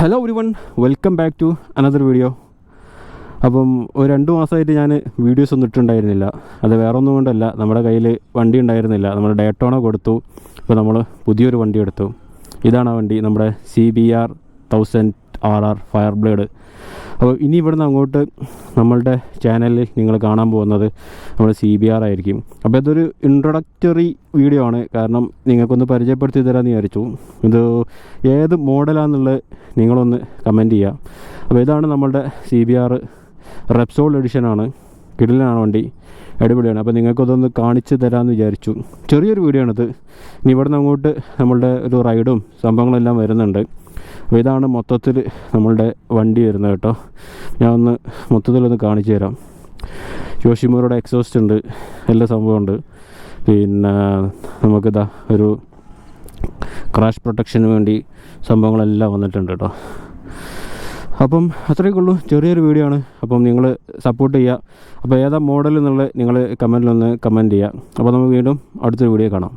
Hello everyone, welcome back to another video. അപ്പം ഒരു 2 മാസമായിട്ട് ഞാൻ വീഡിയോസ് ഒന്നും ഇട്ടുണ്ടായിരുന്നില്ല. അത് വേറെ ഒന്നും കൊണ്ടല്ല, നമ്മുടെ കയ്യിൽ വണ്ടി ഉണ്ടായിരുന്നില്ല. നമ്മൾ ഡയറ്റോണ കൊടുത്തു. ഇപ്പോൾ നമ്മൾ പുതിയൊരു വണ്ടി എടുത്തു. ഇതാണ് ആ വണ്ടി, നമ്മുടെ CBR 1000RR ഫയർ ബ്ലേഡ്. അപ്പോൾ ഇനി ഇവിടുന്ന് അങ്ങോട്ട് നമ്മളുടെ ചാനലിൽ നിങ്ങൾ കാണാൻ പോകുന്നത് നമ്മുടെ CBR ആയിരിക്കും. അപ്പോൾ ഇതൊരു ഇൻട്രൊഡക്ടറി വീഡിയോ ആണ്, കാരണം നിങ്ങൾക്കൊന്ന് പരിചയപ്പെടുത്തി തരാമെന്ന് വിചാരിച്ചു. ഇത് ഏത് മോഡലാണെന്നുള്ളത് നിങ്ങളൊന്ന് കമൻറ്റ് ചെയ്യുക. അപ്പോൾ ഇതാണ് നമ്മളുടെ CBR റെപ്സോൾ എഡിഷനാണ്. കിടിലനാണ് വണ്ടി, അടിപൊളിയാണ്. അപ്പോൾ നിങ്ങൾക്കതൊന്ന് കാണിച്ച് തരാമെന്ന് വിചാരിച്ചു. ചെറിയൊരു വീഡിയോ ആണിത്. ഇനി ഇവിടുന്ന് അങ്ങോട്ട് നമ്മളുടെ ഒരു റൈഡും സംഭവങ്ങളെല്ലാം വരുന്നുണ്ട്. അപ്പോൾ ഇതാണ് മൊത്തത്തിൽ നമ്മളുടെ വണ്ടി വരുന്നത് കേട്ടോ. ഞാൻ ഒന്ന് മൊത്തത്തിലൊന്ന് കാണിച്ചു തരാം. യോഷിമുറയുടെ എക്സോസ്റ്റ് ഉണ്ട്, എല്ലാ സംഭവമുണ്ട്. പിന്നെ നമുക്കിതാ ഒരു ക്രാഷ് പ്രൊട്ടക്ഷന് വേണ്ടി സംഭവങ്ങളെല്ലാം വന്നിട്ടുണ്ട് കേട്ടോ. അപ്പം അത്രയൊക്കെ ഉള്ളൂ, ചെറിയൊരു വീഡിയോ ആണ്. അപ്പം നിങ്ങൾ സപ്പോർട്ട് ചെയ്യുക. അപ്പോൾ ഏതാ മോഡൽ എന്നുള്ളത് നിങ്ങൾ കമൻറ്റിലൊന്ന് കമൻറ്റ് ചെയ്യുക. അപ്പോൾ നമുക്ക് വീണ്ടും അടുത്തൊരു വീഡിയോ കാണാം.